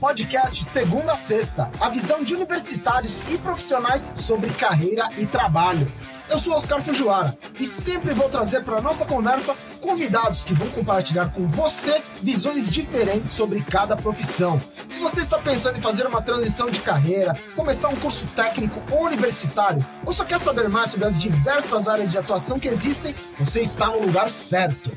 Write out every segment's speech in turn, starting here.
podcast Segunda a Sexta, a visão de universitários e profissionais sobre carreira e trabalho. Eu sou Oscar Fujiwara e sempre vou trazer para a nossa conversa convidados que vão compartilhar com você visões diferentes sobre cada profissão. Se você está pensando em fazer uma transição de carreira, começar um curso técnico ou universitário, ou só quer saber mais sobre as diversas áreas de atuação que existem, você está no lugar certo.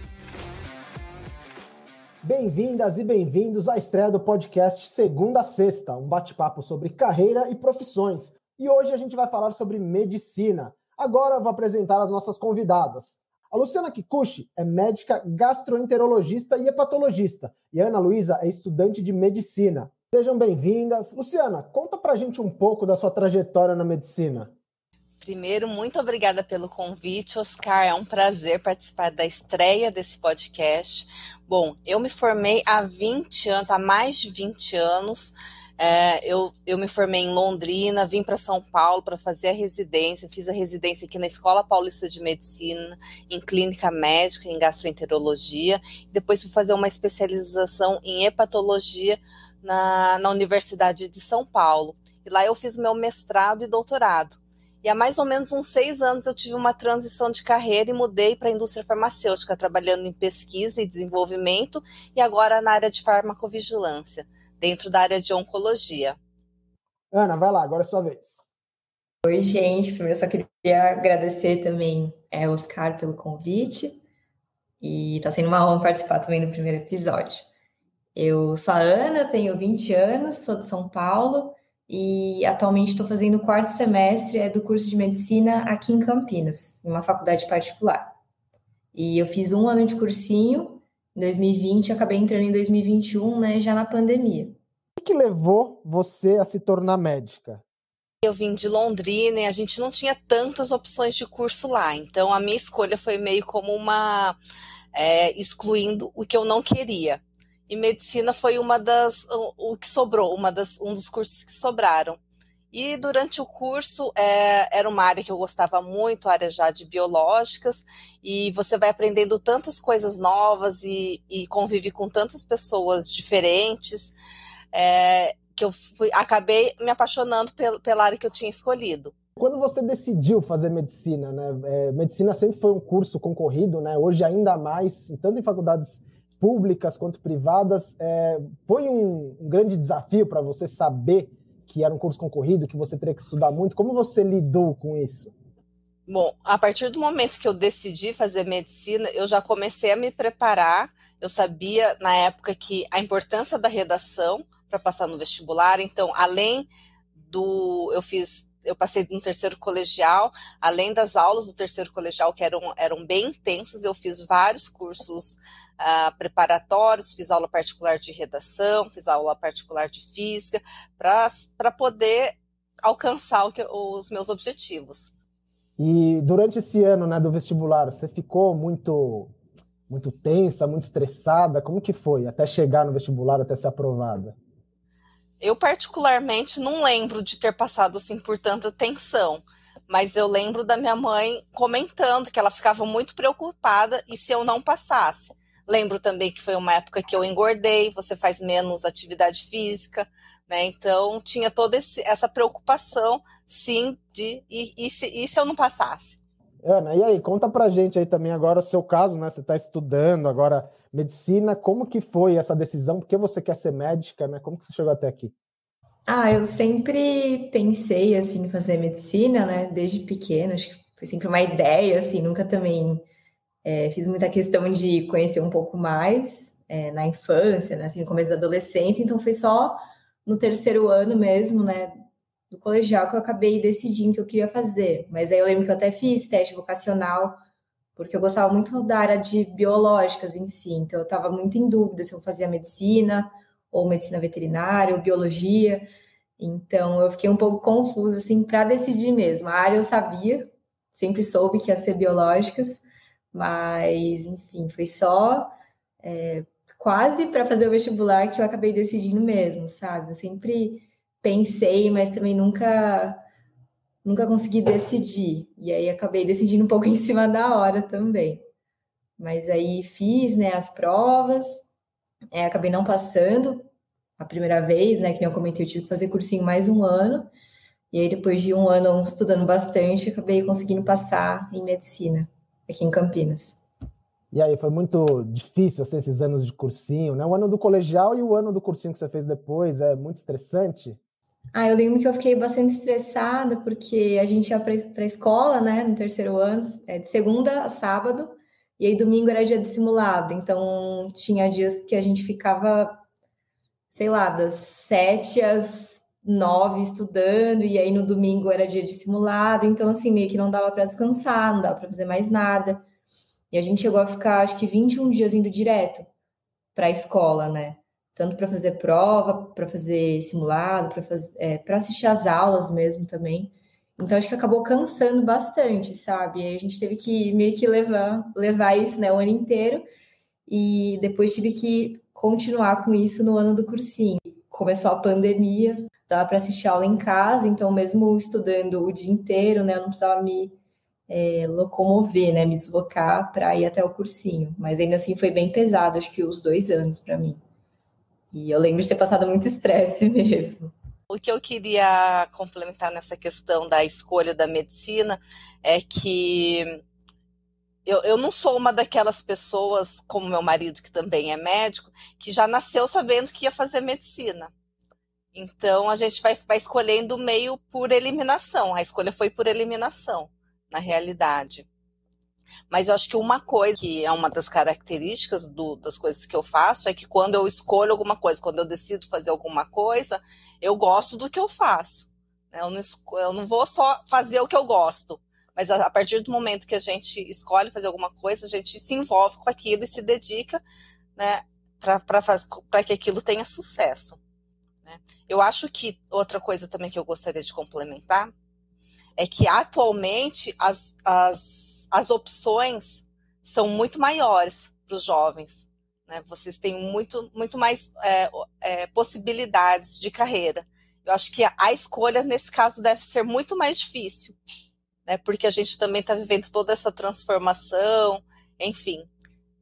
Bem-vindas e bem-vindos à estreia do podcast Segunda a Sexta, um bate-papo sobre carreira e profissões. E hoje a gente vai falar sobre medicina. Agora eu vou apresentar as nossas convidadas. A Luciana Kikuchi é médica gastroenterologista e hepatologista, e a Ana Luísa é estudante de medicina. Sejam bem-vindas. Luciana, conta pra gente um pouco da sua trajetória na medicina. Primeiro, muito obrigada pelo convite, Oscar. É um prazer participar da estreia desse podcast. Bom, eu me formei há mais de 20 anos. Eu me formei em Londrina, vim para São Paulo para fazer a residência. Fiz a residência aqui na Escola Paulista de Medicina, em clínica médica, em gastroenterologia. Depois fui fazer uma especialização em hepatologia na Universidade de São Paulo. E lá eu fiz o meu mestrado e doutorado. E há mais ou menos uns 6 anos eu tive uma transição de carreira e mudei para a indústria farmacêutica, trabalhando em pesquisa e desenvolvimento e agora na área de farmacovigilância, dentro da área de oncologia. Ana, vai lá, agora é a sua vez. Oi, gente. Primeiro eu só queria agradecer também Oscar pelo convite e está sendo uma honra participar também do primeiro episódio. Eu sou a Ana, tenho 20 anos, sou de São Paulo e atualmente estou fazendo o 4º semestre do curso de medicina aqui em Campinas, em uma faculdade particular. E eu fiz 1 ano de cursinho em 2020 e acabei entrando em 2021, né, já na pandemia. O que levou você a se tornar médica? Eu vim de Londrina e a gente não tinha tantas opções de curso lá, então a minha escolha foi meio como excluindo o que eu não queria. E medicina foi o que sobrou, um dos cursos que sobraram. E durante o curso, era uma área que eu gostava muito, a área já de biológicas, e você vai aprendendo tantas coisas novas e convive com tantas pessoas diferentes, que eu acabei me apaixonando pela área que eu tinha escolhido. Quando você decidiu fazer medicina, né? Medicina sempre foi um curso concorrido, né? Hoje ainda mais, tanto em faculdades públicas quanto privadas. Foi um grande desafio para você saber que era um curso concorrido, que você teria que estudar muito? Como você lidou com isso? Bom, a partir do momento que eu decidi fazer medicina, eu já comecei a me preparar. Eu sabia, na época, que a importância da redação para passar no vestibular. Então, além eu passei no 3º colegial, além das aulas do 3º colegial, que eram bem intensas, eu fiz vários cursos preparatórios, fiz aula particular de redação, fiz aula particular de física, para poder alcançar os meus objetivos. E durante esse ano, né, do vestibular, você ficou muito tensa, muito estressada? Como que foi até chegar no vestibular, até ser aprovada? Eu particularmente não lembro de ter passado assim por tanta tensão, mas eu lembro da minha mãe comentando que ela ficava muito preocupada e se eu não passasse. Lembro também que foi uma época que eu engordei, você faz menos atividade física, né? Então tinha toda essa preocupação, sim, e se eu não passasse? Ana, e aí, conta pra gente aí também agora o seu caso, né? Você está estudando agora medicina, como que foi essa decisão? Por que você quer ser médica, né? Como que você chegou até aqui? Eu sempre pensei, assim, em fazer medicina, né? Desde pequena, acho que foi sempre uma ideia, assim, nunca também fiz muita questão de conhecer um pouco mais na infância, né? Assim, no começo da adolescência, então foi só no 3º ano mesmo, né? Do colegial que eu acabei decidindo o que eu queria fazer. Mas aí eu lembro que eu até fiz teste vocacional, porque eu gostava muito da área de biológicas em si, então eu estava muito em dúvida se eu fazia medicina, ou medicina veterinária, ou biologia, então eu fiquei um pouco confusa, assim, para decidir mesmo. A área eu sabia, sempre soube que ia ser biológicas, mas, enfim, foi só quase para fazer o vestibular que eu acabei decidindo mesmo, sabe? Eu sempre pensei, mas também nunca consegui decidir. E aí acabei decidindo um pouco em cima da hora também. Mas aí fiz, né, as provas, acabei não passando, a primeira vez, né? Que nem eu comentei, eu tive que fazer cursinho mais um ano. E aí, depois de um ano estudando bastante, acabei conseguindo passar em medicina aqui em Campinas. E aí, foi muito difícil assim, esses anos de cursinho, né? O ano do colegial e o ano do cursinho que você fez depois é muito estressante? Eu lembro que eu fiquei bastante estressada, porque a gente ia para a escola, né, no terceiro ano, de segunda a sábado, e aí domingo era dia de simulado. Então, tinha dias que a gente ficava, sei lá, das 7 às 9 estudando, e aí no domingo era dia de simulado. Então, assim, meio que não dava para descansar, não dava para fazer mais nada. E a gente chegou a ficar, acho que 21 dias indo direto para a escola, né? Tanto para fazer prova, para fazer simulado, para assistir às aulas mesmo também. Então, acho que acabou cansando bastante, sabe? E aí a gente teve que meio que levar isso, né, o ano inteiro. E depois tive que continuar com isso no ano do cursinho. Começou a pandemia, dava para assistir aula em casa, então mesmo estudando o dia inteiro, né, eu não precisava me locomover, né, me deslocar para ir até o cursinho. Mas ainda assim foi bem pesado, acho que os 2 anos para mim. E eu lembro de ter passado muito estresse mesmo. O que eu queria complementar nessa questão da escolha da medicina é que eu não sou uma daquelas pessoas, como meu marido, que também é médico, que já nasceu sabendo que ia fazer medicina. Então, a gente vai escolhendo meio por eliminação. A escolha foi por eliminação, na realidade. Mas eu acho que uma coisa que é uma das características das coisas que eu faço é que quando eu escolho alguma coisa, quando eu decido fazer alguma coisa, eu gosto do que eu faço. Eu não vou só fazer o que eu gosto, mas a partir do momento que a gente escolhe fazer alguma coisa, a gente se envolve com aquilo e se dedica, né, para que aquilo tenha sucesso. Né? Eu acho que outra coisa também que eu gostaria de complementar é que atualmente as opções são muito maiores para os jovens. Né? Vocês têm muito mais possibilidades de carreira. Eu acho que a escolha, nesse caso, deve ser muito mais difícil, né? Porque a gente também está vivendo toda essa transformação, enfim.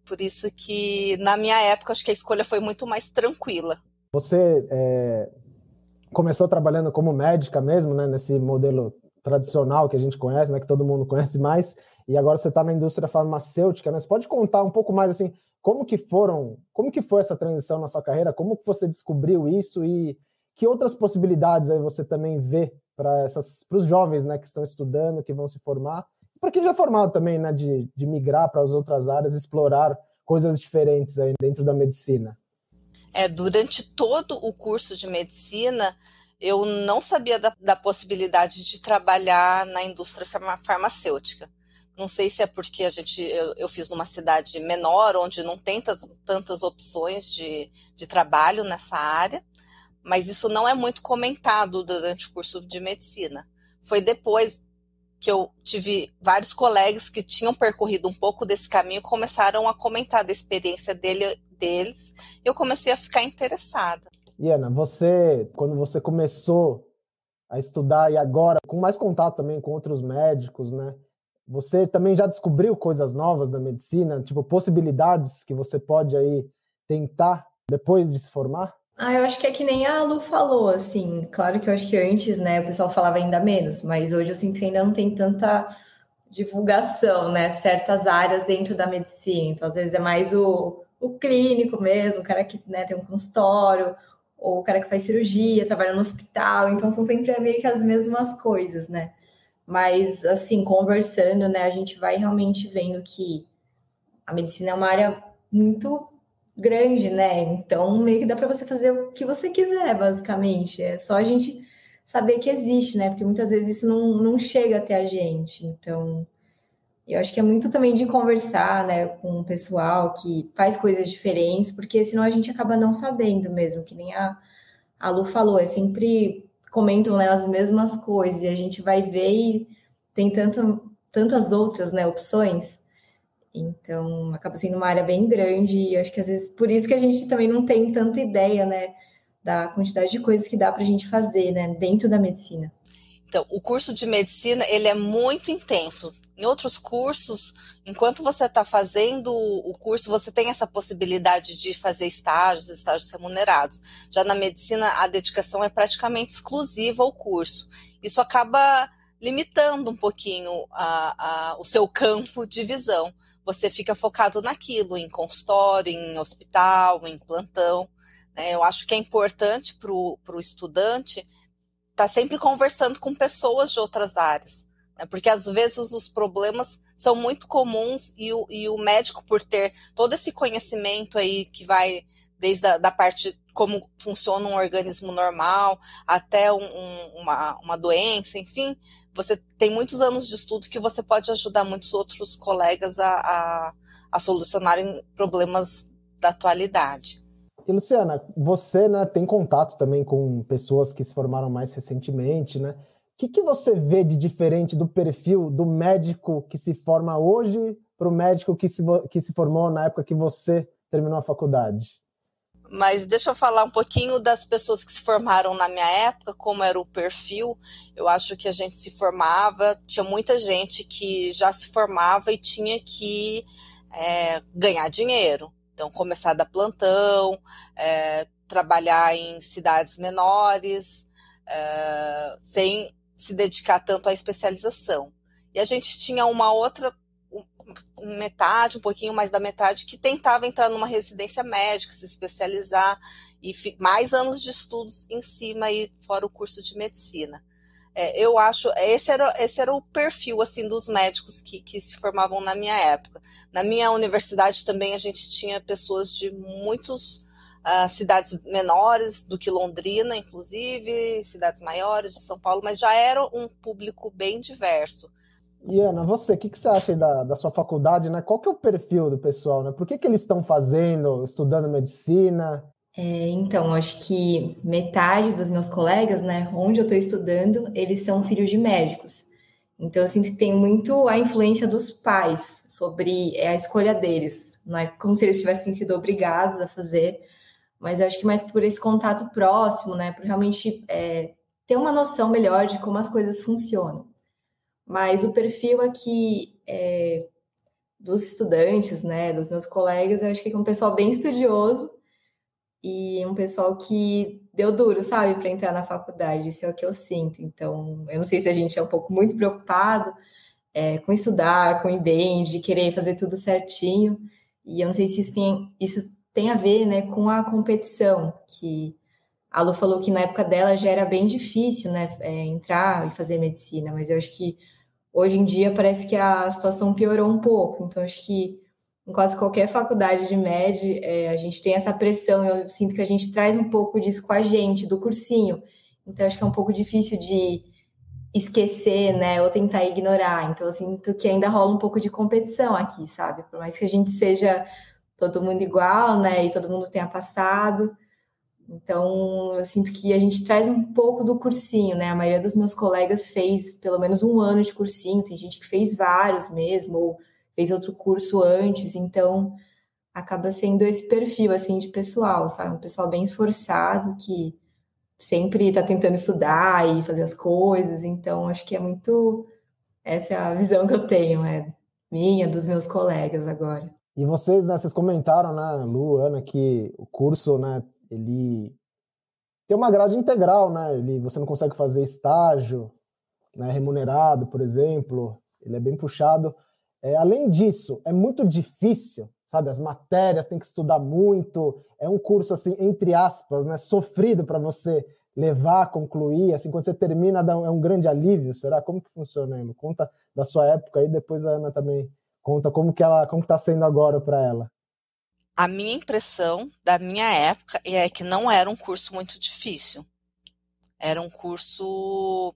Por isso que, na minha época, acho que a escolha foi muito mais tranquila. Você começou trabalhando como médica mesmo, né? Nesse modelo tradicional que a gente conhece, né? Que todo mundo conhece mais, e agora você está na indústria farmacêutica, né? Você pode contar um pouco mais, assim, como que foi essa transição na sua carreira, como que você descobriu isso e que outras possibilidades aí você também vê para os jovens, né, que estão estudando, que vão se formar, para quem já é formado também, né, de migrar para as outras áreas, explorar coisas diferentes aí dentro da medicina? Durante todo o curso de medicina, eu não sabia da possibilidade de trabalhar na indústria farmacêutica. Não sei se é porque eu fiz numa cidade menor, onde não tem tantas opções de trabalho nessa área, mas isso não é muito comentado durante o curso de medicina. Foi depois que eu tive vários colegas que tinham percorrido um pouco desse caminho e começaram a comentar da experiência deles, e eu comecei a ficar interessada. E Ana, quando você começou a estudar e agora com mais contato também com outros médicos, né? Você também já descobriu coisas novas da medicina, tipo possibilidades que você pode aí tentar depois de se formar? Eu acho que é que nem a Lu falou, assim, claro que eu acho que antes, né, o pessoal falava ainda menos, mas hoje eu sinto que ainda não tem tanta divulgação, né, certas áreas dentro da medicina, então às vezes é mais o clínico mesmo, o cara que, né, tem um consultório, ou o cara que faz cirurgia, trabalha no hospital, então são sempre meio que as mesmas coisas, né, mas assim, conversando, né, a gente vai realmente vendo que a medicina é uma área muito grande, né? Então, meio que dá para você fazer o que você quiser, basicamente. É só a gente saber que existe, né? Porque muitas vezes isso não chega até a gente. Então, eu acho que é muito também de conversar, né, com o pessoal que faz coisas diferentes, porque senão a gente acaba não sabendo mesmo, que nem a Lu falou, sempre comentam, né, as mesmas coisas, e a gente vai ver e tem tantas outras, né, opções. Então, acaba sendo uma área bem grande e acho que às vezes por isso que a gente também não tem tanta ideia, né, da quantidade de coisas que dá para a gente fazer, né, dentro da medicina. Então, o curso de medicina, ele é muito intenso. Em outros cursos, enquanto você está fazendo o curso, você tem essa possibilidade de fazer estágios remunerados. Já na medicina, a dedicação é praticamente exclusiva ao curso. Isso acaba limitando um pouquinho o seu campo de visão. Você fica focado naquilo, em consultório, em hospital, em plantão. Né? Eu acho que é importante para o estudante estar sempre conversando com pessoas de outras áreas, né? Porque às vezes os problemas são muito comuns e o médico, por ter todo esse conhecimento aí que vai desde da parte como funciona um organismo normal até uma doença, enfim, você tem muitos anos de estudo que você pode ajudar muitos outros colegas a solucionarem problemas da atualidade. E, Luciana, você, né, tem contato também com pessoas que se formaram mais recentemente, né? O que você vê de diferente do perfil do médico que se forma hoje para o médico que se formou na época que você terminou a faculdade? Mas deixa eu falar um pouquinho das pessoas que se formaram na minha época, como era o perfil. Eu acho que a gente se formava, tinha muita gente que já se formava e tinha que ganhar dinheiro. Então, começar a dar plantão, trabalhar em cidades menores, sem se dedicar tanto à especialização. E a gente tinha uma outra metade, um pouquinho mais da metade, que tentava entrar numa residência médica, se especializar, e mais anos de estudos em cima, e fora o curso de medicina. Eu acho, esse era o perfil assim, dos médicos que se formavam na minha época. Na minha universidade também a gente tinha pessoas de muitas cidades menores do que Londrina, inclusive, cidades maiores de São Paulo, mas já era um público bem diverso. E Ana, você, o que você acha aí da sua faculdade, né? Qual que é o perfil do pessoal, né? Por que eles estão estudando medicina? Então, acho que metade dos meus colegas, né, onde eu estou estudando, eles são filhos de médicos. Então, eu sinto que tem muito a influência dos pais sobre a escolha deles. Não é como se eles tivessem sido obrigados a fazer, mas eu acho que mais por esse contato próximo, né, por realmente ter uma noção melhor de como as coisas funcionam. Mas o perfil aqui dos estudantes, né, dos meus colegas, eu acho que é um pessoal bem estudioso e um pessoal que deu duro, sabe, para entrar na faculdade. Isso é o que eu sinto. Então, eu não sei se a gente é um pouco muito preocupado com estudar, com o IBEM, de querer fazer tudo certinho. E eu não sei se isso tem a ver, né, com a competição, que a Lu falou que na época dela já era bem difícil, né, entrar e fazer medicina, mas eu acho que hoje em dia parece que a situação piorou um pouco. Então, acho que em quase qualquer faculdade de MED, a gente tem essa pressão. Eu sinto que a gente traz um pouco disso com a gente, do cursinho. Então, acho que é um pouco difícil de esquecer, né, ou tentar ignorar. Então, eu sinto que ainda rola um pouco de competição aqui, sabe? Por mais que a gente seja todo mundo igual, né, e todo mundo tenha passado. Então, eu sinto que a gente traz um pouco do cursinho, né? A maioria dos meus colegas fez pelo menos 1 ano de cursinho, tem gente que fez vários mesmo, ou fez outro curso antes, então acaba sendo esse perfil, assim, de pessoal, sabe? Um pessoal bem esforçado, que sempre está tentando estudar e fazer as coisas, então acho que é muito essa é a visão que eu tenho, minha, dos meus colegas agora. E vocês, né, vocês comentaram, né, Lu, Ana, que o curso, né, ele tem uma grade integral, né? Você não consegue fazer estágio, né, remunerado, por exemplo. Ele é bem puxado. Além disso, é muito difícil, sabe? As matérias tem que estudar muito. É um curso, assim, entre aspas, né, sofrido para você levar, concluir. Assim, quando você termina, é um grande alívio. Será? Como que funciona, Ana? Conta da sua época aí, depois a Ana também conta como que está sendo agora para ela. A minha impressão da minha época é que não era um curso muito difícil. Era um curso...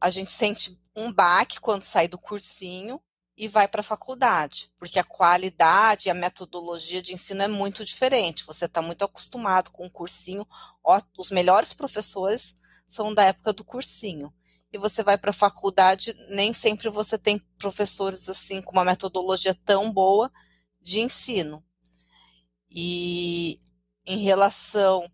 A gente sente um baque quando sai do cursinho e vai para a faculdade, porque a qualidade e a metodologia de ensino é muito diferente. Você está muito acostumado com o cursinho. Os melhores professores são da época do cursinho. E você vai para a faculdade, nem sempre você tem professores assim com uma metodologia tão boa de ensino. E em relação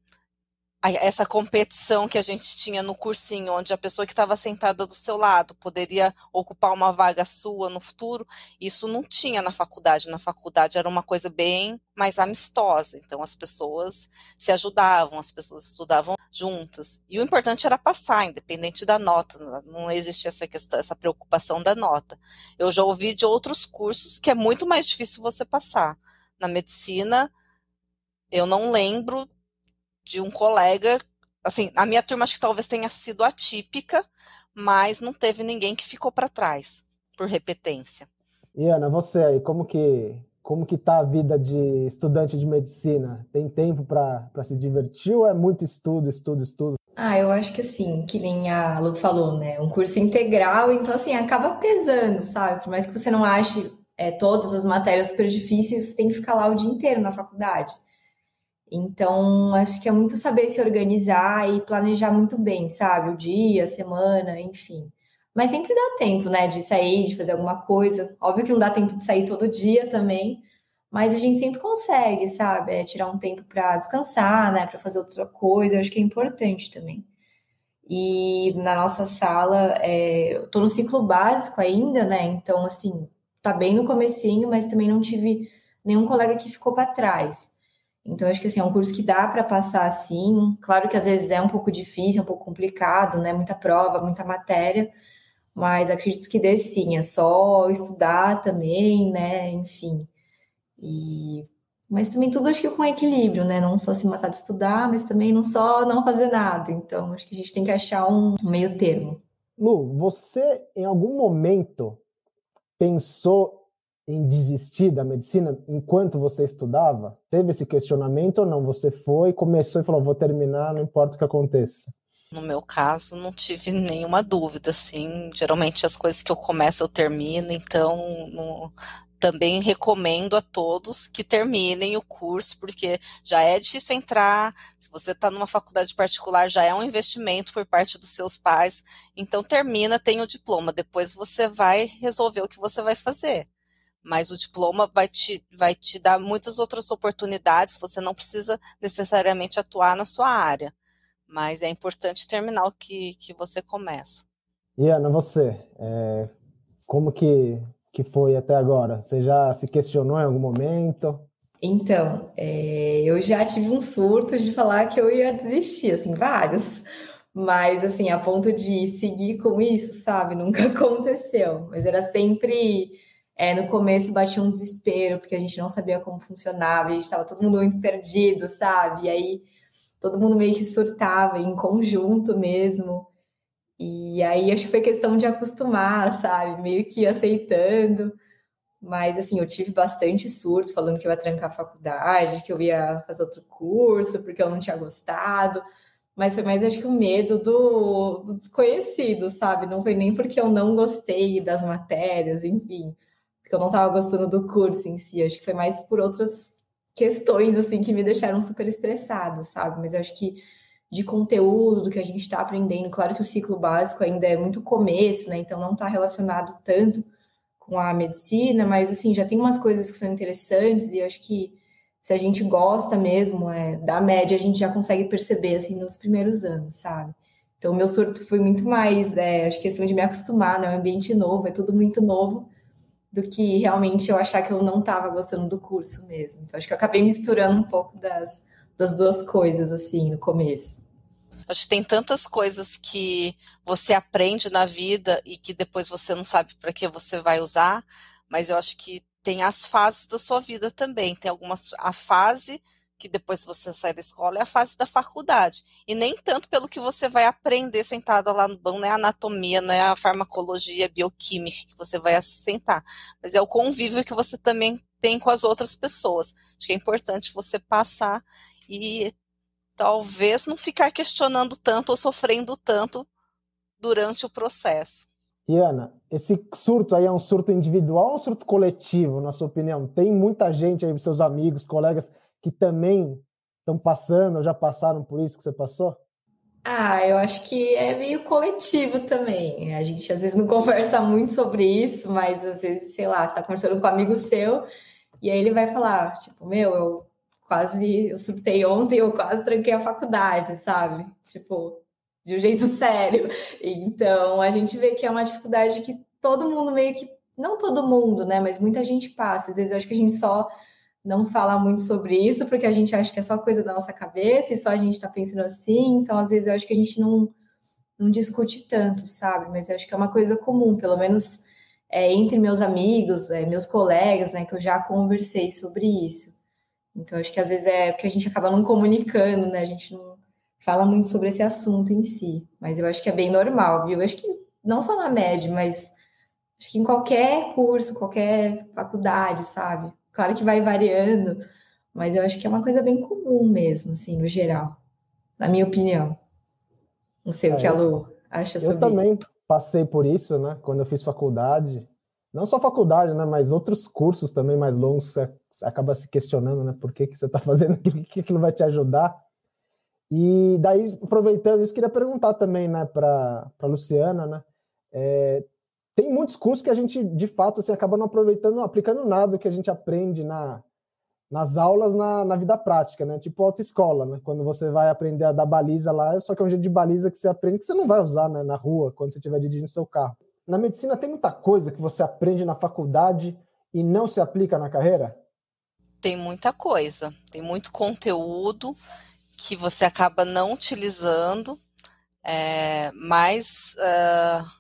essa competição que a gente tinha no cursinho, onde a pessoa que estava sentada do seu lado poderia ocupar uma vaga sua no futuro, isso não tinha na faculdade. Na faculdade era uma coisa bem mais amistosa, então as pessoas se ajudavam, as pessoas estudavam juntas. E o importante era passar, independente da nota, não existia essa questão, essa preocupação da nota. Eu já ouvi de outros cursos que é muito mais difícil você passar. Na medicina, eu não lembro de um colega, assim, a minha turma acho que talvez tenha sido atípica, mas não teve ninguém que ficou para trás, por repetência. E Ana, você aí, como que tá a vida de estudante de medicina? Tem tempo para se divertir ou é muito estudo? Eu acho que assim, que nem a Lu falou, né? Um curso integral, então assim, acaba pesando, sabe? Por mais que você não ache todas as matérias super difíceis, você tem que ficar lá o dia inteiro na faculdade. Então, acho que é muito saber se organizar e planejar muito bem, sabe? O dia, a semana, enfim. Mas sempre dá tempo, né? De sair, de fazer alguma coisa. Óbvio que não dá tempo de sair todo dia também, mas a gente sempre consegue, sabe? Tirar um tempo para descansar, né? Para fazer outra coisa. Eu acho que é importante também. E na nossa sala, eu tô no ciclo básico ainda, né? Então, assim, tá bem no comecinho, mas também não tive nenhum colega que ficou para trás. Então, acho que assim, é um curso que dá para passar assim. Claro que às vezes é um pouco difícil, é um pouco complicado, né? Muita prova, muita matéria, mas acredito que dê sim, é só estudar também, né? Enfim. Mas também tudo acho que com equilíbrio, né? Não só se matar de estudar, mas também não só não fazer nada. Então, acho que a gente tem que achar um meio termo. Lu, você em algum momento pensou em desistir da medicina enquanto você estudava? Teve esse questionamento ou não? Você foi, começou e falou, vou terminar, não importa o que aconteça. No meu caso, não tive nenhuma dúvida, assim, geralmente as coisas que eu começo eu termino, então também recomendo a todos que terminem o curso, porque já é difícil entrar, se você está numa faculdade particular, já é um investimento por parte dos seus pais, então termina, tem o diploma, depois você vai resolver o que você vai fazer. Mas o diploma vai te dar muitas outras oportunidades, você não precisa necessariamente atuar na sua área, mas é importante terminar o que você começa. E Ana, você, como que foi até agora? Você já se questionou em algum momento? Então, eu já tive um surto de falar que eu ia desistir, assim, vários. Mas, assim, a ponto de seguir com isso, sabe? Nunca aconteceu. Mas era sempre... no começo batia um desespero, porque a gente não sabia como funcionava, a gente estava todo mundo muito perdido, sabe? E aí todo mundo meio que surtava em conjunto mesmo. E aí acho que foi questão de acostumar, sabe? Meio que aceitando. Mas assim, eu tive bastante surto falando que eu ia trancar a faculdade, que eu ia fazer outro curso, porque eu não tinha gostado. Mas foi mais, acho que o medo do desconhecido, sabe? Não foi nem porque eu não gostei das matérias, enfim, porque eu não estava gostando do curso em si. Acho que foi mais por outras questões, assim, que me deixaram super estressada, sabe? Mas eu acho que de conteúdo, do que a gente está aprendendo, claro que o ciclo básico ainda é muito começo, né? Então não está relacionado tanto com a medicina, mas, assim, já tem umas coisas que são interessantes e eu acho que se a gente gosta mesmo da média, a gente já consegue perceber, assim, nos primeiros anos, sabe? Então, o meu surto foi muito mais, acho que questão de me acostumar, né? É um ambiente novo, é tudo muito novo, do que realmente eu achar que eu não estava gostando do curso mesmo. Então, acho que eu acabei misturando um pouco das duas coisas, assim, no começo. Acho que tem tantas coisas que você aprende na vida e que depois você não sabe para que você vai usar, mas eu acho que tem as fases da sua vida também. Tem a fase que depois você sai da escola é a fase da faculdade. E nem tanto pelo que você vai aprender sentada lá no banco, não é a anatomia, não é a farmacologia, bioquímica que você vai sentar, mas é o convívio que você também tem com as outras pessoas. Acho que é importante você passar e talvez não ficar questionando tanto ou sofrendo tanto durante o processo. E Ana, esse surto aí é um surto individual ou um surto coletivo, na sua opinião? Tem muita gente aí, seus amigos, colegas, que também estão passando ou já passaram por isso que você passou? Eu acho que é meio coletivo também. A gente às vezes não conversa muito sobre isso, mas às vezes, sei lá, você tá conversando com um amigo seu e aí ele vai falar, tipo, eu eu surtei ontem, eu quase tranquei a faculdade, sabe? Tipo, de um jeito sério. Então, a gente vê que é uma dificuldade que todo mundo meio que, não todo mundo, né? Mas muita gente passa. Às vezes eu acho que a gente só não fala muito sobre isso, porque a gente acha que é só coisa da nossa cabeça e só a gente tá pensando assim. Então, às vezes eu acho que a gente não discute tanto, sabe? Mas eu acho que é uma coisa comum, pelo menos entre meus amigos, meus colegas, né? Que eu já conversei sobre isso. Então, acho que às vezes é porque a gente acaba não comunicando, né? A gente não fala muito sobre esse assunto em si. Mas eu acho que é bem normal, viu? Eu acho que não só na MED, mas acho que em qualquer curso, qualquer faculdade, sabe? Claro que vai variando, mas eu acho que é uma coisa bem comum mesmo, assim, no geral, na minha opinião. Não sei o que a Lu acha Eu sobre isso. também passei por isso, né? Quando eu fiz faculdade. Não só faculdade, né? Mas outros cursos também mais longos, você acaba se questionando, né? Por que você está fazendo aquilo, que aquilo vai te ajudar? E daí, aproveitando isso, queria perguntar também, né, para Luciana, né? Tem muitos cursos que a gente, de fato, assim, acaba não aproveitando, não aplicando nada do que a gente aprende nas aulas na vida prática, né? Tipo autoescola, né? Quando você vai aprender a dar baliza lá, só que é um jeito de baliza que você aprende que você não vai usar, né, na rua, quando você estiver dirigindo seu carro. Na medicina tem muita coisa que você aprende na faculdade e não se aplica na carreira? Tem muita coisa, tem muito conteúdo que você acaba não utilizando, mas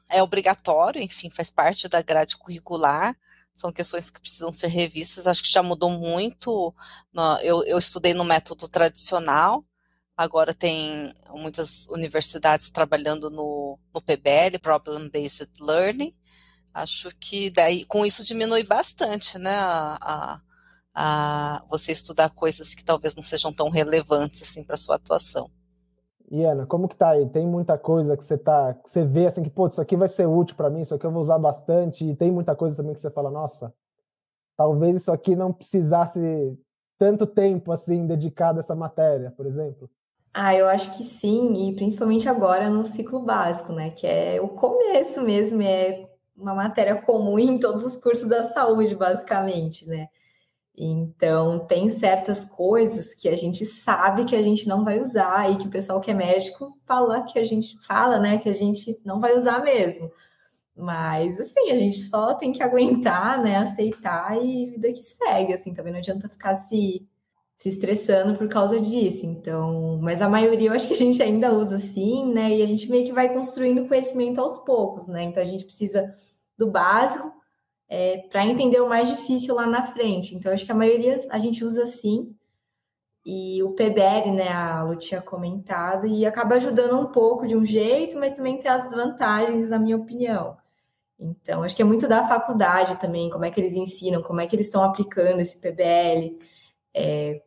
é obrigatório, enfim, faz parte da grade curricular, são questões que precisam ser revistas, acho que já mudou muito, eu estudei no método tradicional, agora tem muitas universidades trabalhando no PBL, Problem Based Learning, acho que daí com isso diminui bastante, né, a você estudar coisas que talvez não sejam tão relevantes assim para sua atuação. E Ana, como que tá aí? Tem muita coisa que você vê assim que, pô, isso aqui vai ser útil para mim, isso aqui eu vou usar bastante, e tem muita coisa também que você fala, nossa, talvez isso aqui não precisasse tanto tempo assim dedicado a essa matéria, por exemplo. Eu acho que sim, e principalmente agora no ciclo básico, né? Que é o começo mesmo, é uma matéria comum em todos os cursos da saúde, basicamente, né? Então, tem certas coisas que a gente sabe que a gente não vai usar e que o pessoal que é médico fala que a gente fala, né, que a gente não vai usar mesmo. Mas, assim, a gente só tem que aguentar, né, aceitar e vida que segue, assim, também não adianta ficar se estressando por causa disso. Então, mas a maioria eu acho que a gente ainda usa assim, né, e a gente meio que vai construindo conhecimento aos poucos, né, então a gente precisa do básico, para entender o mais difícil lá na frente. Então, acho que a maioria a gente usa assim. E o PBL, né, a Lu tinha comentado, e acaba ajudando um pouco de um jeito, mas também tem as vantagens, na minha opinião. Então, acho que é muito da faculdade também, como é que eles ensinam, como é que eles estão aplicando esse PBL,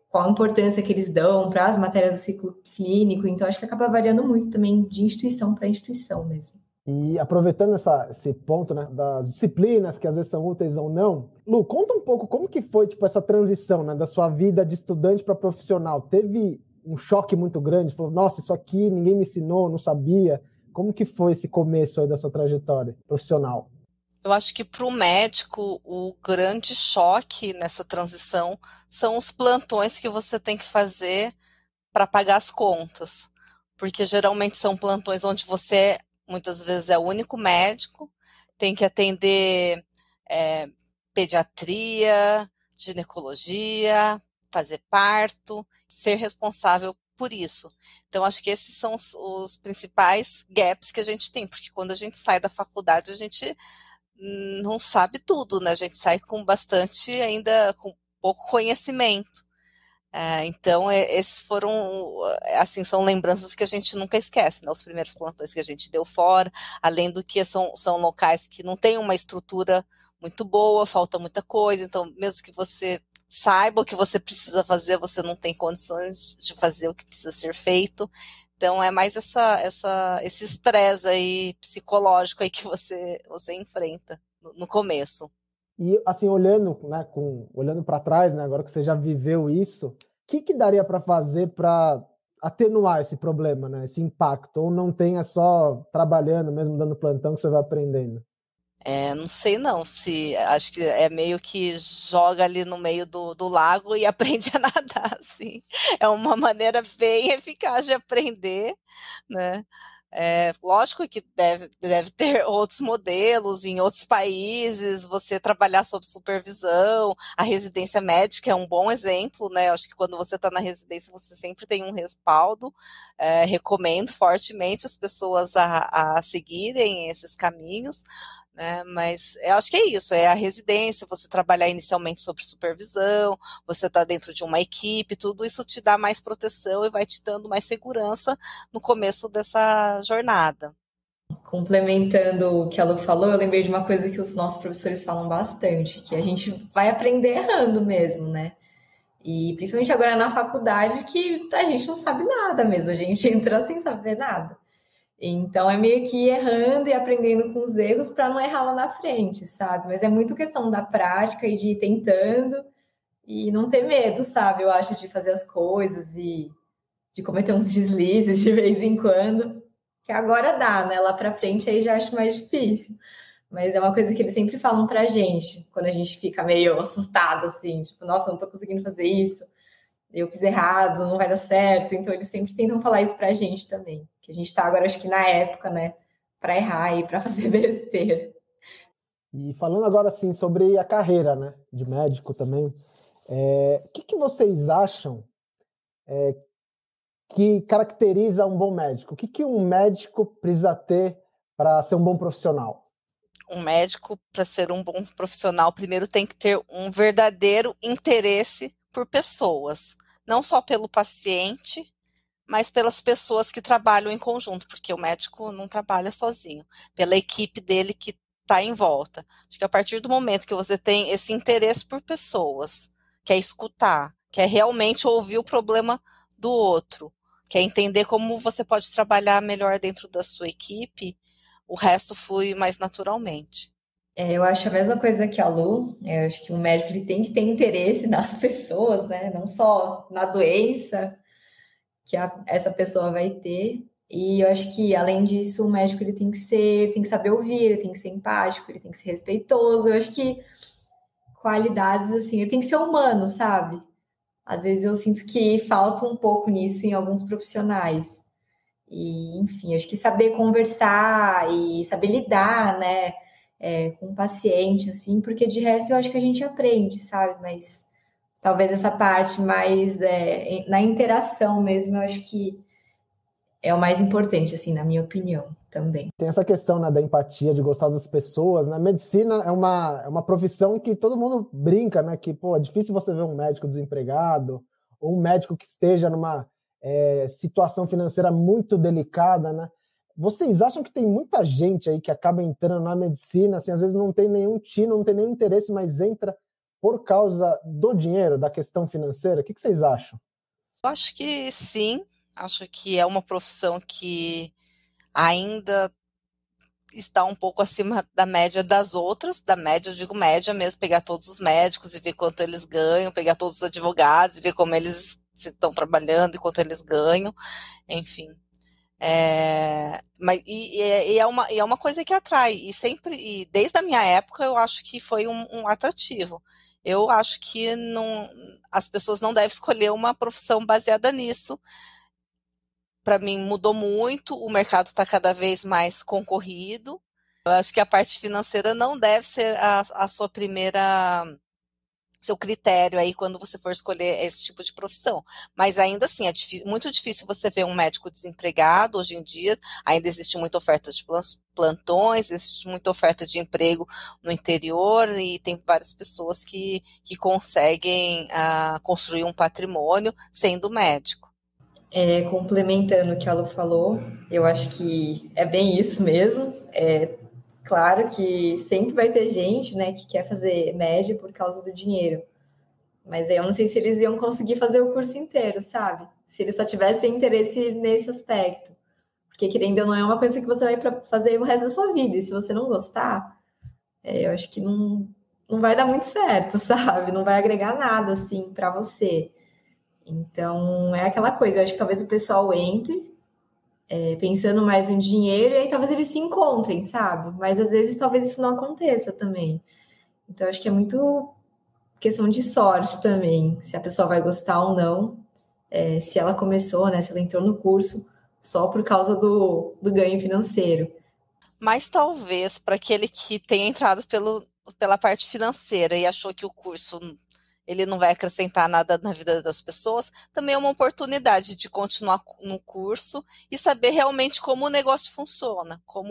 qual a importância que eles dão para as matérias do ciclo clínico. Então, acho que acaba variando muito também de instituição para instituição mesmo. E aproveitando esse ponto, né, das disciplinas que às vezes são úteis ou não, Lu, conta um pouco como que foi tipo, essa transição, né, da sua vida de estudante para profissional. Teve um choque muito grande? Falou, nossa, isso aqui ninguém me ensinou, não sabia. Como que foi esse começo aí da sua trajetória profissional? Eu acho que para o médico o grande choque nessa transição são os plantões que você tem que fazer para pagar as contas, porque geralmente são plantões onde você muitas vezes é o único médico, tem que atender pediatria, ginecologia, fazer parto, ser responsável por isso. Então, acho que esses são os principais gaps que a gente tem, porque quando a gente sai da faculdade, a gente não sabe tudo, né? A gente sai com bastante, ainda com pouco conhecimento. Então, esses foram, assim, são lembranças que a gente nunca esquece, né? Os primeiros plantões que a gente deu fora, além do que são locais que não têm uma estrutura muito boa, falta muita coisa, então, mesmo que você saiba o que você precisa fazer, você não tem condições de fazer o que precisa ser feito. Então, é mais esse estresse aí psicológico aí que você enfrenta no começo. E assim, olhando, né, olhando para trás, né, agora que você já viveu isso, o que daria para fazer para atenuar esse problema, né, esse impacto? Ou não tem, é só trabalhando, mesmo dando plantão, que você vai aprendendo? Não sei não, se acho que é meio que joga ali no meio do lago e aprende a nadar, assim. É uma maneira bem eficaz de aprender, né? Lógico que deve ter outros modelos em outros países, você trabalhar sob supervisão, a residência médica é um bom exemplo, né? Acho que quando você está na residência, você sempre tem um respaldo. Recomendo fortemente as pessoas a seguirem esses caminhos, né? Mas eu acho que é isso, é a residência, você trabalhar inicialmente sob supervisão, você está dentro de uma equipe, tudo isso te dá mais proteção e vai te dando mais segurança no começo dessa jornada. Complementando o que a Lu falou, eu lembrei de uma coisa que os nossos professores falam bastante, que a gente vai aprender errando mesmo, né? E principalmente agora na faculdade, que a gente não sabe nada mesmo, a gente entra sem saber nada. Então é meio que ir errando e aprendendo com os erros para não errar lá na frente, sabe? Mas é muito questão da prática e de ir tentando e não ter medo, sabe? Eu acho, de fazer as coisas e de cometer uns deslizes de vez em quando, que agora dá, né? Lá para frente aí já acho mais difícil. Mas é uma coisa que eles sempre falam pra gente, quando a gente fica meio assustado, assim, tipo, nossa, não tô conseguindo fazer isso, eu fiz errado, não vai dar certo. Então eles sempre tentam falar isso pra gente também, que a gente tá agora, acho que na época, né, pra errar e pra fazer besteira. E falando agora, assim, sobre a carreira, né, de médico também, o que vocês acham que caracteriza um bom médico? O que um médico precisa ter para ser um bom profissional? Um médico, para ser um bom profissional, primeiro tem que ter um verdadeiro interesse por pessoas, não só pelo paciente, mas pelas pessoas que trabalham em conjunto, porque o médico não trabalha sozinho, pela equipe dele que está em volta. Acho que a partir do momento que você tem esse interesse por pessoas, quer escutar, quer realmente ouvir o problema do outro, quer entender como você pode trabalhar melhor dentro da sua equipe, o resto flui mais naturalmente. Eu acho a mesma coisa que a Lu. Eu acho que o médico ele tem que ter interesse nas pessoas, né? Não só na doença que essa pessoa vai ter. E eu acho que, além disso, o médico ele tem que saber ouvir, ele tem que ser empático, ele tem que ser respeitoso. Eu acho que qualidades, assim, ele tem que ser humano, sabe? Às vezes eu sinto que falta um pouco nisso em alguns profissionais. E, enfim, acho que saber conversar e saber lidar, né, com o paciente, assim, porque de resto eu acho que a gente aprende, sabe? Mas talvez essa parte mais na interação mesmo, eu acho que é o mais importante, assim, na minha opinião, também. Tem essa questão, né, da empatia, de gostar das pessoas, né? Medicina é uma profissão que todo mundo brinca, né? Que, pô, é difícil você ver um médico desempregado ou um médico que esteja numa situação financeira muito delicada, né? Vocês acham que tem muita gente aí que acaba entrando na medicina, assim, às vezes não tem nenhum tino, não tem nenhum interesse, mas entra por causa do dinheiro, da questão financeira? O que vocês acham? Eu acho que sim, acho que é uma profissão que ainda está um pouco acima da média das outras, da média, eu digo média mesmo, pegar todos os médicos e ver quanto eles ganham, pegar todos os advogados e ver como eles estão trabalhando e quanto eles ganham, enfim. Mas é uma coisa que atrai, e desde a minha época eu acho que foi um atrativo. Eu acho que as pessoas não devem escolher uma profissão baseada nisso. Para mim mudou muito, o mercado está cada vez mais concorrido. Eu acho que a parte financeira não deve ser a sua seu critério aí quando você for escolher esse tipo de profissão. Mas ainda assim, muito difícil você ver um médico desempregado hoje em dia. Ainda existe muita oferta de plantões, existe muita oferta de emprego no interior e tem várias pessoas que conseguem construir um patrimônio sendo médico. Complementando o que a Lu falou, eu acho que é bem isso mesmo. Claro que sempre vai ter gente, né, que quer fazer média por causa do dinheiro. Mas eu não sei se eles iam conseguir fazer o curso inteiro, sabe? Se eles só tivessem interesse nesse aspecto. Porque, querendo ou não, é uma coisa que você vai fazer o resto da sua vida. E se você não gostar, eu acho que não vai dar muito certo, sabe? Não vai agregar nada, assim, para você. Então, é aquela coisa. Eu acho que talvez o pessoal entre pensando mais no dinheiro, e aí talvez eles se encontrem, sabe? Mas às vezes talvez isso não aconteça também. Então acho que é muito questão de sorte também, se a pessoa vai gostar ou não, se ela começou, né? Se ela entrou no curso só por causa do ganho financeiro. Mas talvez para aquele que tenha entrado pela parte financeira e achou que o curso ele não vai acrescentar nada na vida das pessoas, também é uma oportunidade de continuar no curso e saber realmente como o negócio funciona, qual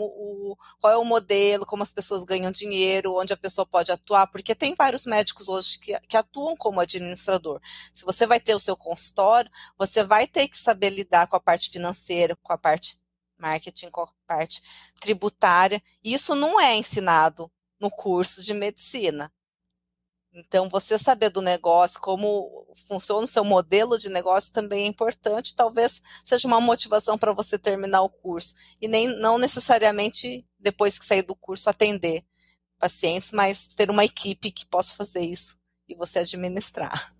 é o modelo, como as pessoas ganham dinheiro, onde a pessoa pode atuar, porque tem vários médicos hoje que atuam como administrador. Se você vai ter o seu consultório, você vai ter que saber lidar com a parte financeira, com a parte marketing, com a parte tributária. Isso não é ensinado no curso de medicina. Então, você saber do negócio, como funciona o seu modelo de negócio também é importante, talvez seja uma motivação para você terminar o curso, e não necessariamente, depois que sair do curso, atender pacientes, mas ter uma equipe que possa fazer isso e você administrar.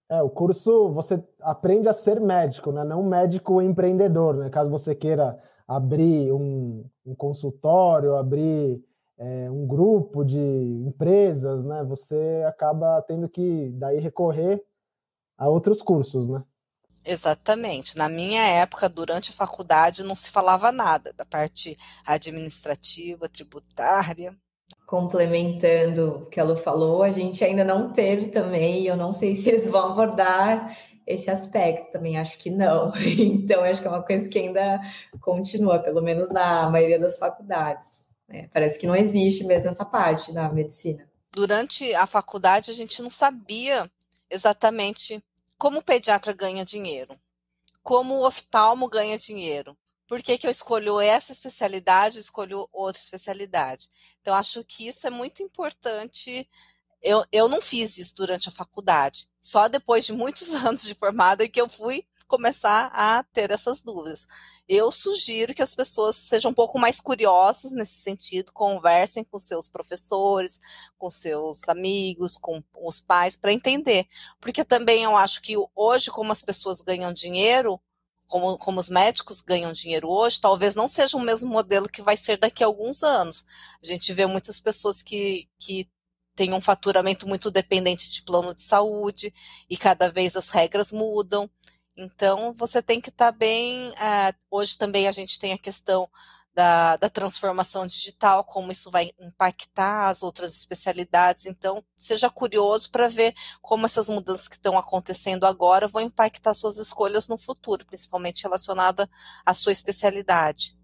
O curso você aprende a ser médico, né? Não médico empreendedor, né? Caso você queira abrir um consultório, abrir um grupo de empresas, né? Você acaba tendo que daí recorrer a outros cursos, né? Exatamente. Na minha época, durante a faculdade, não se falava nada da parte administrativa, tributária. Complementando o que a Lu falou, a gente ainda não teve também, eu não sei se eles vão abordar esse aspecto, também acho que não. Então, acho que é uma coisa que ainda continua, pelo menos na maioria das faculdades. Parece que não existe mesmo essa parte da medicina. Durante a faculdade, a gente não sabia exatamente como o pediatra ganha dinheiro, como o oftalmo ganha dinheiro. Por que eu escolho essa especialidade e escolho outra especialidade? Então, acho que isso é muito importante. Eu não fiz isso durante a faculdade. Só depois de muitos anos de formada que eu fui começar a ter essas dúvidas. Eu sugiro que as pessoas sejam um pouco mais curiosas nesse sentido, conversem com seus professores, com seus amigos, com os pais, para entender. Porque também eu acho que hoje, como as pessoas ganham dinheiro, como os médicos ganham dinheiro hoje, talvez não seja o mesmo modelo que vai ser daqui a alguns anos. A gente vê muitas pessoas que têm um faturamento muito dependente de plano de saúde e cada vez as regras mudam. Então, você tem que estar bem. Hoje também a gente tem a questão da transformação digital, como isso vai impactar as outras especialidades. Então, seja curioso para ver como essas mudanças que estão acontecendo agora vão impactar suas escolhas no futuro, principalmente relacionada à sua especialidade.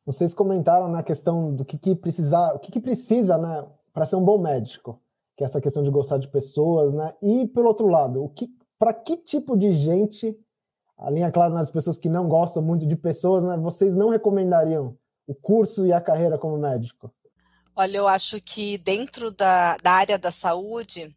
Vocês comentaram na questão do que precisa, né, para ser um bom médico, que é essa questão de gostar de pessoas, né? E pelo outro lado, para que tipo de gente, a linha clara nas pessoas que não gostam muito de pessoas, né? Vocês não recomendariam o curso e a carreira como médico? Olha, eu acho que dentro da área da saúde,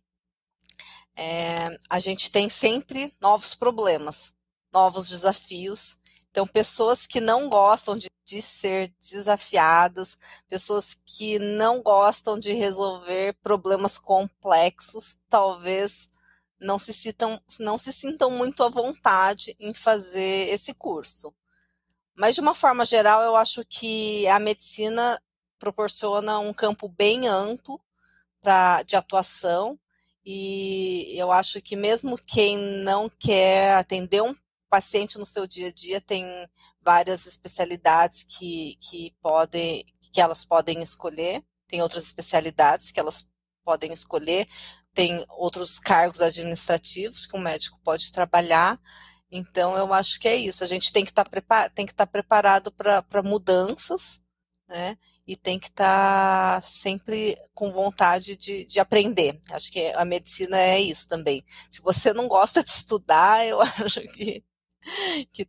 a gente tem sempre novos problemas, novos desafios. Então, pessoas que não gostam de ser desafiadas, pessoas que não gostam de resolver problemas complexos, talvez não se sintam muito à vontade em fazer esse curso. Mas, de uma forma geral, eu acho que a medicina proporciona um campo bem amplo de atuação, e eu acho que mesmo quem não quer atender um paciente no seu dia a dia tem várias especialidades que elas podem escolher, tem outras especialidades que elas podem escolher, tem outros cargos administrativos que o médico pode trabalhar. Então, eu acho que é isso. A gente tem que estar preparado para mudanças, né? E tem que estar sempre com vontade de aprender. Acho que a medicina é isso também. Se você não gosta de estudar, eu acho que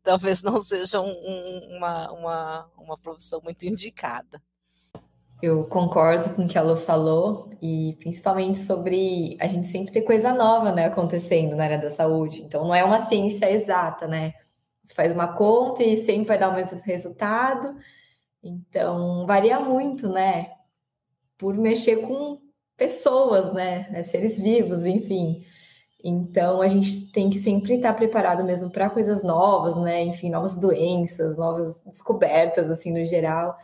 talvez não seja uma profissão muito indicada. Eu concordo com o que a Lu falou, e principalmente sobre a gente sempre ter coisa nova, né, acontecendo na área da saúde. Então, não é uma ciência exata, né? Você faz uma conta e sempre vai dar o mesmo resultado. Então, varia muito, né? Por mexer com pessoas, né? Seres vivos, enfim. Então, a gente tem que sempre estar preparado mesmo para coisas novas, né? Enfim, novas doenças, novas descobertas, assim, no geral.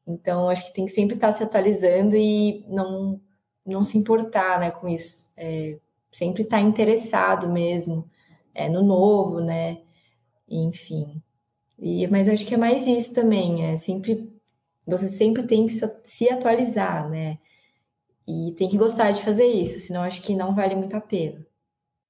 Então, acho que tem que sempre estar se atualizando e não se importar, né, com isso. Sempre estar interessado mesmo no novo, né? Enfim. Mas eu acho que é mais isso também. Você sempre tem que se atualizar, né? E tem que gostar de fazer isso, senão acho que não vale muito a pena.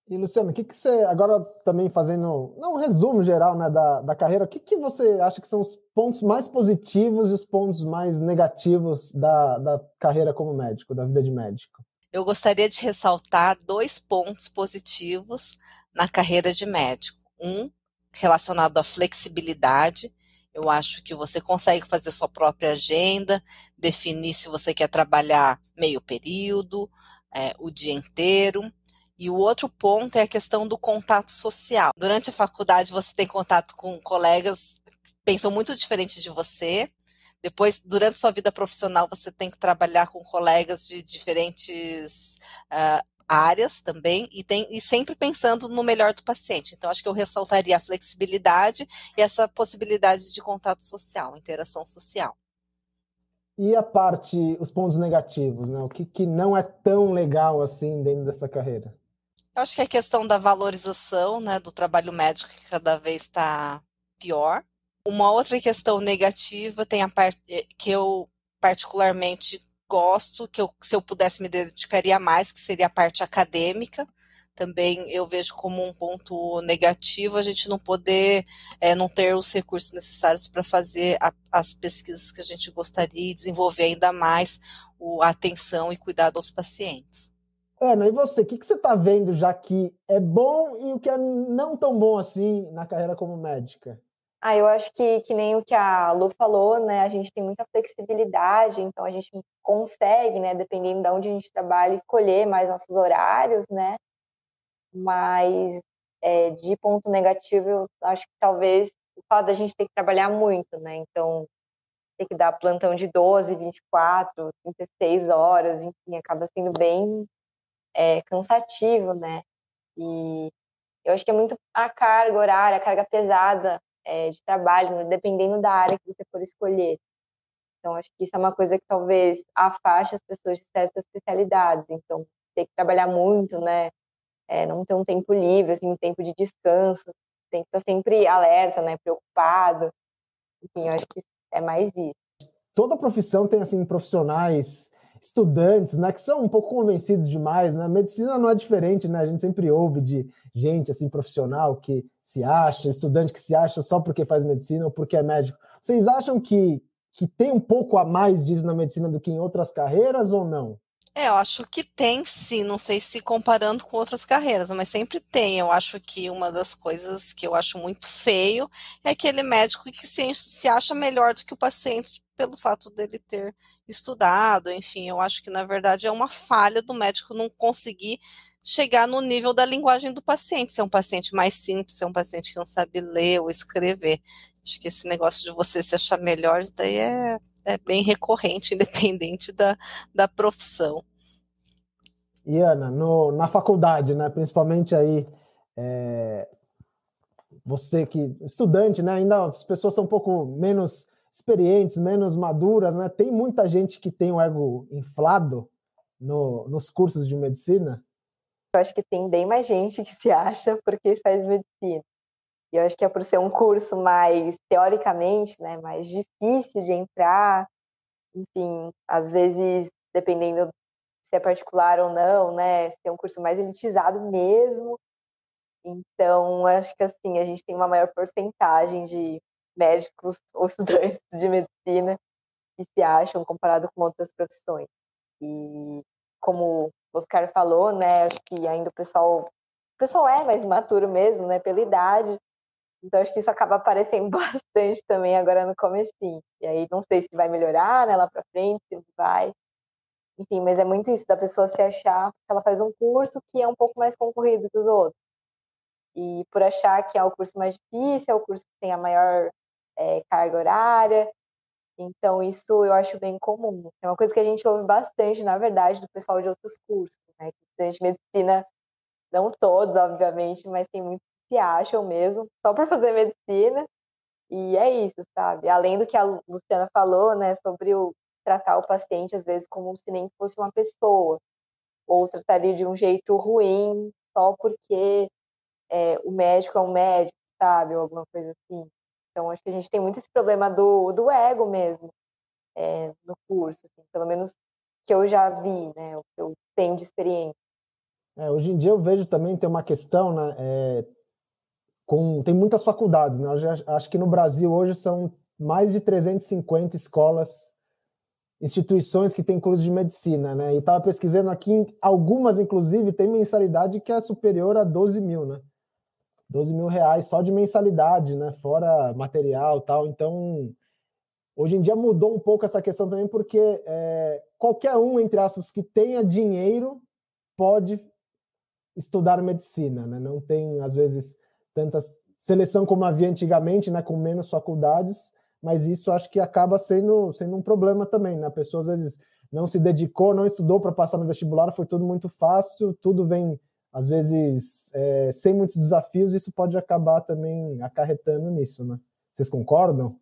E, Luciano, o que você, agora também fazendo não, um resumo geral, né, da carreira, o que você acha que são os pontos mais positivos e os pontos mais negativos da carreira como médico, da vida de médico? Eu gostaria de ressaltar 2 pontos positivos na carreira de médico. Um, relacionado à flexibilidade. Eu acho que você consegue fazer sua própria agenda, definir se você quer trabalhar meio período, o dia inteiro. E o outro ponto é a questão do contato social. Durante a faculdade, você tem contato com colegas que pensam muito diferente de você. Depois, durante sua vida profissional, você tem que trabalhar com colegas de diferentes áreas também, e sempre pensando no melhor do paciente. Então, acho que eu ressaltaria a flexibilidade e essa possibilidade de contato social, interação social. E a parte, os pontos negativos, né? O que não é tão legal assim dentro dessa carreira? Eu acho que a questão da valorização, né, do trabalho médico, que cada vez está pior. Uma outra questão negativa tem a parte que eu particularmente gosto, se eu pudesse me dedicaria mais, que seria a parte acadêmica. Também eu vejo como um ponto negativo a gente não poder, não ter os recursos necessários para fazer as pesquisas que a gente gostaria e desenvolver ainda mais a atenção e cuidado aos pacientes. Ana, e você? O que você está vendo já que é bom e o que é não tão bom assim na carreira como médica? Eu acho que nem o que a Lu falou, né? A gente tem muita flexibilidade, então a gente consegue, né, dependendo de onde a gente trabalha, escolher mais nossos horários, né? Mas de ponto negativo, eu acho que talvez o fato da gente ter que trabalhar muito, né? Então, ter que dar plantão de 12, 24, 36 horas, enfim, acaba sendo bem cansativo, né? E eu acho que é muito a carga horária, a carga pesada de trabalho, né? Dependendo da área que você for escolher. Então, acho que isso é uma coisa que talvez afaste as pessoas de certas especialidades. Então, ter que trabalhar muito, né? Não ter um tempo livre, assim, um tempo de descanso, tem que estar sempre alerta, né? Preocupado. Enfim, eu acho que é mais isso. Toda profissão tem assim profissionais, estudantes, né, que são um pouco convencidos demais, né? Medicina não é diferente, né? A gente sempre ouve de gente assim profissional que se acha, estudante que se acha só porque faz medicina ou porque é médico. Vocês acham que tem um pouco a mais disso na medicina do que em outras carreiras ou não? Eu acho que tem sim, não sei se comparando com outras carreiras, mas sempre tem. Eu acho que uma das coisas que eu acho muito feio é aquele médico que se acha melhor do que o paciente pelo fato dele ter estudado, enfim, eu acho que na verdade é uma falha do médico não conseguir chegar no nível da linguagem do paciente, ser um paciente mais simples, ser um paciente que não sabe ler ou escrever. Acho que esse negócio de você se achar melhor, isso daí é bem recorrente, independente da profissão. E Ana, na faculdade, né, principalmente aí, é, você que estudante, né, ainda as pessoas são um pouco menos experientes, menos maduras, né? Tem muita gente que tem o ego inflado nos cursos de medicina. Eu acho que tem bem mais gente que se acha porque faz medicina. E eu acho que é por ser um curso mais, teoricamente, né, mais difícil de entrar, enfim, às vezes, dependendo se é particular ou não, né, se é um curso mais elitizado mesmo. Então, acho que, assim, a gente tem uma maior porcentagem de médicos ou estudantes de medicina que se acham comparado com outras profissões. E, como o Oscar falou, né, acho que ainda o pessoal é mais imaturo mesmo, né, pela idade. Então, acho que isso acaba aparecendo bastante também agora no comecinho. E aí, não sei se vai melhorar, né, lá pra frente, se vai. Enfim, mas é muito isso, da pessoa se achar que ela faz um curso que é um pouco mais concorrido que os outros. E por achar que é o curso mais difícil, é o curso que tem a maior carga horária. Então, isso eu acho bem comum. É uma coisa que a gente ouve bastante, na verdade, do pessoal de outros cursos, né? Que estudante de medicina Não todos, obviamente, mas tem muitos que se acham mesmo, só por fazer medicina. E é isso, sabe? Além do que a Luciana falou, né, sobre tratar o paciente, às vezes, como se nem fosse uma pessoa, ou trataria de um jeito ruim, só porque o médico é um médico, sabe? Ou alguma coisa assim. Então, acho que a gente tem muito esse problema do ego mesmo, no curso, assim, pelo menos que eu já vi, né? O que eu tenho de experiência. Hoje em dia eu vejo também tem uma questão, né? Tem muitas faculdades, né? Acho que no Brasil hoje são mais de 350 escolas, instituições que têm curso de medicina, né? E estava pesquisando aqui, algumas, inclusive, tem mensalidade que é superior a 12 mil, né? 12 mil reais só de mensalidade, né? Fora material e tal. Então, hoje em dia mudou um pouco essa questão também, porque qualquer um, entre aspas, que tenha dinheiro pode estudar medicina, né? Não tem, às vezes, tanta seleção como havia antigamente, né? Com menos faculdades, mas isso acho que acaba sendo um problema também, né? A pessoa, às vezes, não se dedicou, não estudou para passar no vestibular, foi tudo muito fácil, tudo vem, às vezes, sem muitos desafios, isso pode acabar também acarretando nisso, né? Vocês concordam?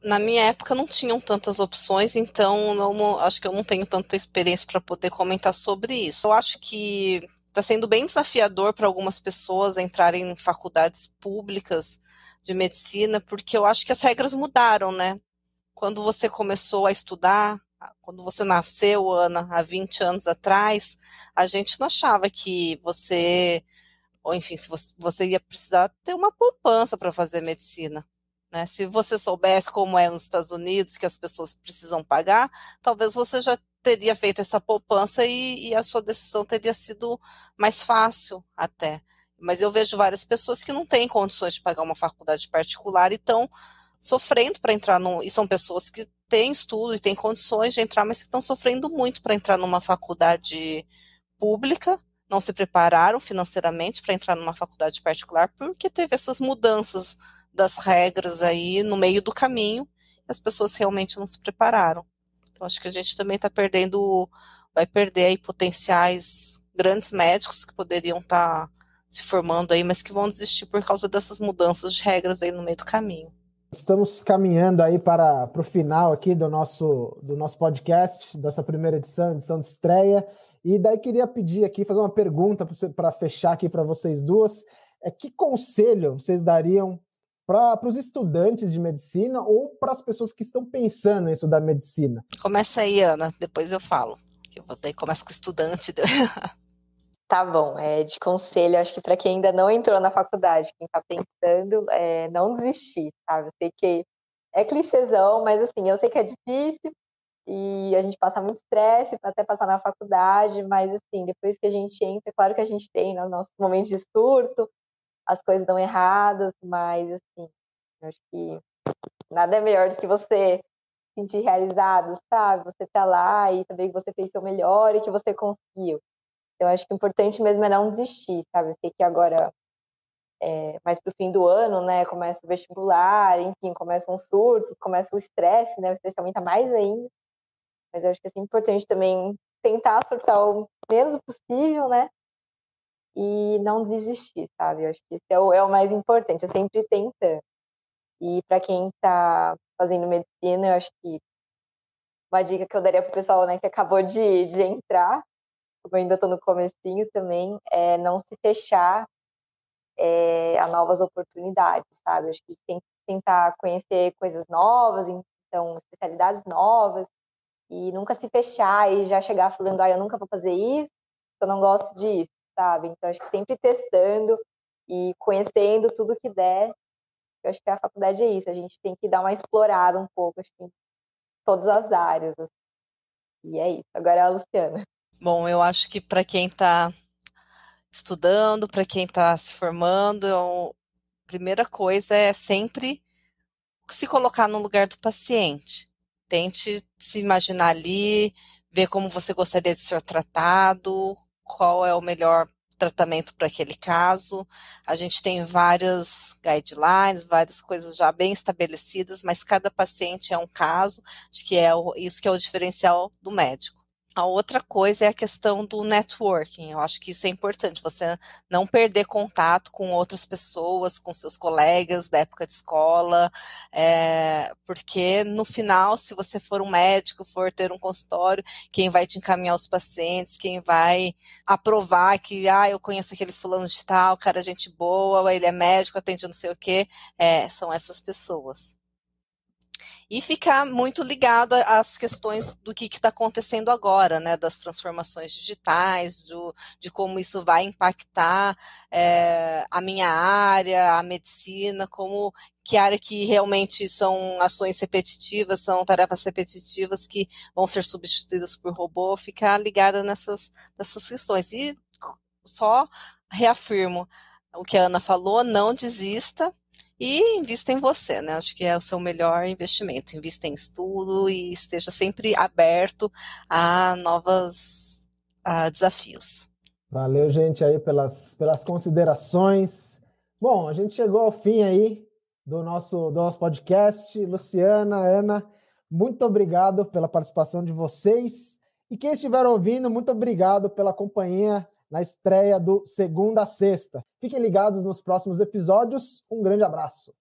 Na minha época não tinham tantas opções, então acho que eu não tenho tanta experiência para poder comentar sobre isso. Eu acho que está sendo bem desafiador para algumas pessoas entrarem em faculdades públicas de medicina, porque eu acho que as regras mudaram, né? Quando você começou a estudar, quando você nasceu, Ana, há 20 anos atrás, a gente não achava que você, ou enfim, se você ia precisar ter uma poupança para fazer medicina. Né? Se você soubesse como é nos Estados Unidos, que as pessoas precisam pagar, talvez você já teria feito essa poupança e a sua decisão teria sido mais fácil até. Mas eu vejo várias pessoas que não têm condições de pagar uma faculdade particular e estão sofrendo para entrar e são pessoas que têm estudo e têm condições de entrar, mas que estão sofrendo muito para entrar numa faculdade pública, não se prepararam financeiramente para entrar numa faculdade particular porque teve essas mudanças das regras aí no meio do caminho, as pessoas realmente não se prepararam. Então, acho que a gente também vai perder aí potenciais grandes médicos que poderiam estar se formando aí, mas que vão desistir por causa dessas mudanças de regras aí no meio do caminho. Estamos caminhando aí para o final aqui do nosso podcast, dessa primeira edição de estreia, e daí queria pedir aqui, fazer uma pergunta para fechar aqui para vocês duas, que conselho vocês dariam para os estudantes de medicina ou para as pessoas que estão pensando em estudar medicina? Começa aí, Ana, depois eu falo. Começa com o estudante. Tá bom, de conselho, acho que para quem ainda não entrou na faculdade, quem está pensando, não desistir, sabe? Eu sei que é clichêzão, mas assim, eu sei que é difícil e a gente passa muito estresse para até passar na faculdade, mas assim, depois que a gente entra, é claro que a gente tem, né, nossos momentos de surto, as coisas dão erradas, mas assim, eu acho que nada é melhor do que você se sentir realizado, sabe? Você tá lá e saber que você fez seu melhor e que você conseguiu. Eu acho que o importante mesmo é não desistir, sabe? Eu sei que agora, mais pro fim do ano, né, começa o vestibular, enfim, começam os surtos, começa o estresse, né? O estresse aumenta mais ainda. Mas eu acho que é importante também tentar surtar o menos possível, né? E não desistir, sabe? Eu acho que esse é o mais importante, é sempre tentando. E para quem está fazendo medicina, eu acho que uma dica que eu daria para o pessoal, né, que acabou de entrar, como eu ainda estou no comecinho também, é não se fechar a novas oportunidades, sabe? Eu acho que tem que tentar conhecer coisas novas, então, especialidades novas, e nunca se fechar e já chegar falando, eu nunca vou fazer isso, eu não gosto disso, sabe? Então, acho que sempre testando e conhecendo tudo que der. Eu acho que a faculdade é isso, a gente tem que dar uma explorada um pouco, acho que em todas as áreas. Assim. E é isso. Agora é a Luciana. Bom, eu acho que para quem está estudando, para quem está se formando, a primeira coisa é sempre se colocar no lugar do paciente. Tente se imaginar ali, ver como você gostaria de ser tratado, qual é o melhor tratamento para aquele caso. A gente tem várias guidelines, várias coisas já bem estabelecidas, mas cada paciente é um caso, acho que isso que é o diferencial do médico. A outra coisa é a questão do networking. Eu acho que isso é importante, você não perder contato com outras pessoas, com seus colegas da época de escola, porque no final, se você for um médico, for ter um consultório, quem vai te encaminhar os pacientes, quem vai aprovar que, eu conheço aquele fulano de tal, cara, gente boa, ele é médico, atende não sei o quê, são essas pessoas. E ficar muito ligado às questões do que está acontecendo agora, né, das transformações digitais, de como isso vai impactar a minha área, a medicina, que área que realmente são ações repetitivas, são tarefas repetitivas que vão ser substituídas por robô, ficar ligada nessas questões. E só reafirmo o que a Ana falou, não desista, e invista em você, né? Acho que é o seu melhor investimento. Invista em estudo e esteja sempre aberto a novos desafios. Valeu, gente, aí pelas considerações. Bom, a gente chegou ao fim aí do nosso podcast. Luciana, Ana, muito obrigado pela participação de vocês. E quem estiver ouvindo, muito obrigado pela companhia na estreia do Segunda a Sexta. Fiquem ligados nos próximos episódios. Um grande abraço.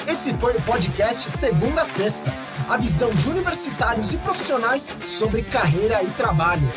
Esse foi o podcast Segunda a Sexta, a visão de universitários e profissionais sobre carreira e trabalho.